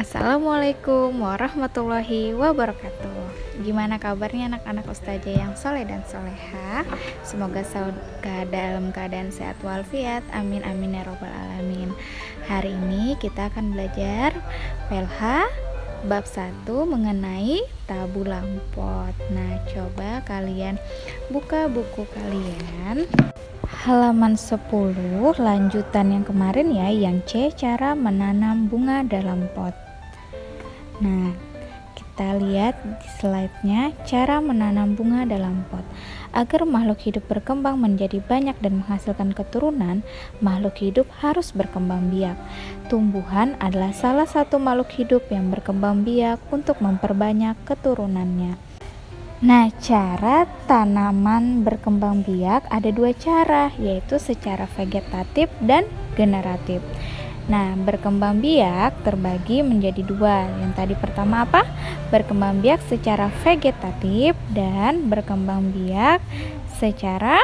Assalamualaikum warahmatullahi wabarakatuh. Gimana kabarnya anak-anak Ustazah yang soleh dan soleha? Semoga dalam keadaan sehat walafiat. Amin amin ya robbal alamin. Hari ini kita akan belajar PLH bab 1 mengenai tabu lampot. Nah, coba kalian buka buku kalian halaman 10, lanjutan yang kemarin ya, yang C, cara menanam bunga dalam pot. Nah, kita lihat di slide-nya, cara menanam bunga dalam pot. Agar makhluk hidup berkembang menjadi banyak dan menghasilkan keturunan, makhluk hidup harus berkembang biak. Tumbuhan adalah salah satu makhluk hidup yang berkembang biak untuk memperbanyak keturunannya. Nah, cara tanaman berkembang biak ada dua cara, yaitu secara vegetatif dan generatif. Nah, berkembang biak terbagi menjadi dua. Yang tadi pertama apa? Berkembang biak secara vegetatif dan berkembang biak secara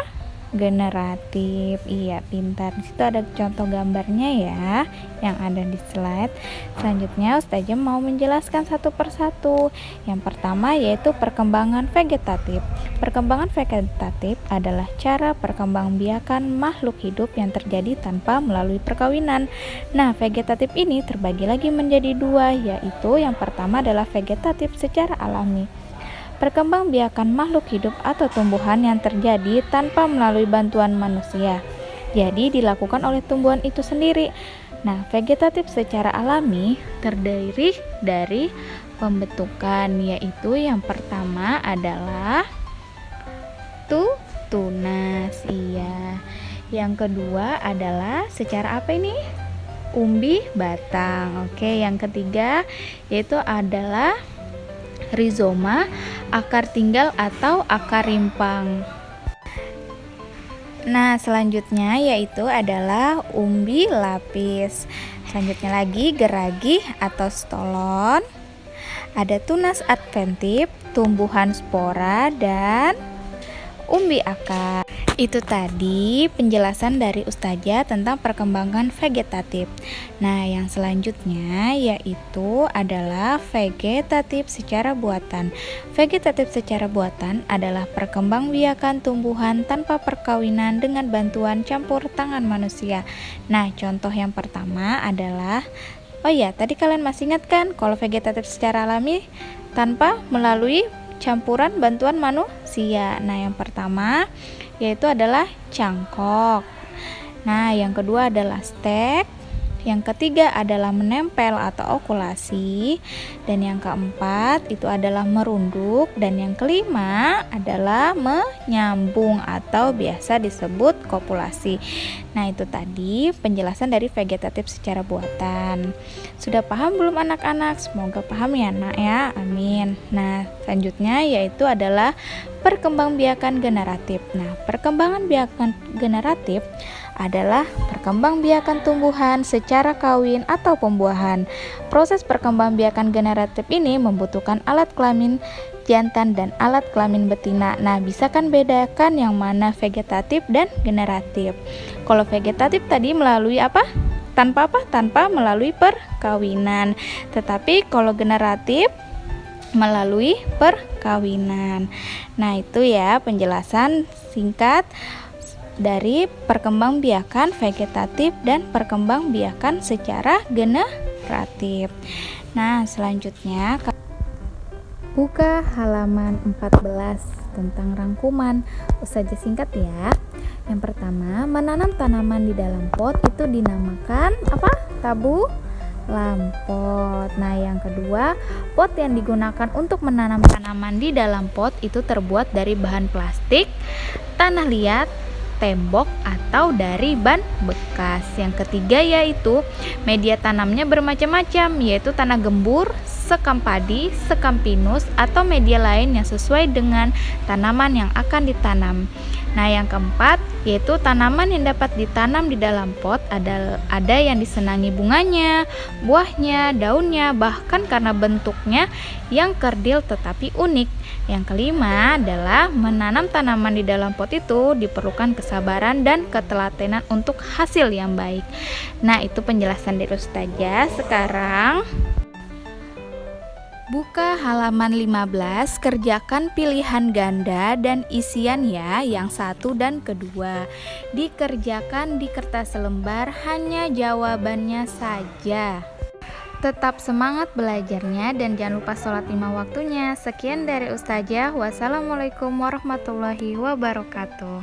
generatif. Iya, pintar. Di situ ada contoh gambarnya ya, yang ada di slide. Selanjutnya Ustazah mau menjelaskan satu persatu. Yang pertama yaitu perkembangan vegetatif. Perkembangan vegetatif adalah cara perkembangbiakan makhluk hidup yang terjadi tanpa melalui perkawinan. Nah, vegetatif ini terbagi lagi menjadi dua, yaitu yang pertama adalah vegetatif secara alami. Perkembangbiakan makhluk hidup atau tumbuhan yang terjadi tanpa melalui bantuan manusia. Jadi dilakukan oleh tumbuhan itu sendiri. Nah, vegetatif secara alami terdiri dari pembentukan, yaitu yang pertama adalah tunas. Iya. Yang kedua adalah secara apa ini? Umbi batang. Oke, yang ketiga yaitu adalah rizoma, akar tinggal atau akar rimpang. Nah, selanjutnya yaitu adalah umbi lapis. Selanjutnya lagi geragi atau stolon. Ada tunas adventif, tumbuhan spora, dan umbi akar. Itu tadi penjelasan dari Ustazah tentang perkembangan vegetatif. Nah, yang selanjutnya yaitu adalah vegetatif secara buatan. Vegetatif secara buatan adalah perkembangbiakan tumbuhan tanpa perkawinan dengan bantuan campur tangan manusia. Nah, contoh yang pertama adalah, oh ya, tadi kalian masih ingat kan kalau vegetatif secara alami tanpa melalui campuran bantuan manusia. Nah, yang pertama yaitu adalah cangkok. Nah, yang kedua adalah stek. Yang ketiga adalah menempel atau okulasi. Dan yang keempat itu adalah merunduk. Dan yang kelima adalah menyambung atau biasa disebut kopulasi. Nah, itu tadi penjelasan dari vegetatif secara buatan. Sudah paham belum anak-anak? Semoga paham ya nak ya, amin. Nah, selanjutnya yaitu adalah perkembangbiakan generatif. Nah, perkembangan biakan generatif adalah perkembangbiakan tumbuhan secara kawin atau pembuahan. Proses perkembangbiakan generatif ini membutuhkan alat kelamin jantan dan alat kelamin betina. Nah, bisa kan bedakan yang mana vegetatif dan generatif? Kalau vegetatif tadi melalui apa? Tanpa apa? Tanpa melalui perkawinan. Tetapi kalau generatif melalui perkawinan. Nah, itu ya penjelasan singkat dari perkembangbiakan vegetatif dan perkembangbiakan secara generatif. Nah, selanjutnya buka halaman 14 tentang rangkuman. Ustazah singkat ya. Yang pertama, menanam tanaman di dalam pot itu dinamakan apa? Tabu lampot. Nah, yang kedua, pot yang digunakan untuk menanam tanaman di dalam pot itu terbuat dari bahan plastik, tanah liat, tembok, atau dari ban bekas. Yang ketiga yaitu media tanamnya bermacam-macam, yaitu tanah gembur, sekam padi, sekam pinus, atau media lain yang sesuai dengan tanaman yang akan ditanam. Nah, yang keempat yaitu tanaman yang dapat ditanam di dalam pot ada yang disenangi bunganya, buahnya, daunnya, bahkan karena bentuknya yang kerdil tetapi unik. Yang kelima adalah menanam tanaman di dalam pot itu diperlukan kesabaran dan ketelatenan untuk hasil yang baik. Nah, itu penjelasan dari Ustazah. Sekarang Buka halaman 15, kerjakan pilihan ganda dan isian ya, yang satu dan kedua. Dikerjakan di kertas selembar, hanya jawabannya saja. Tetap semangat belajarnya dan jangan lupa sholat 5 waktunya. Sekian dari Ustazah. Wassalamualaikum warahmatullahi wabarakatuh.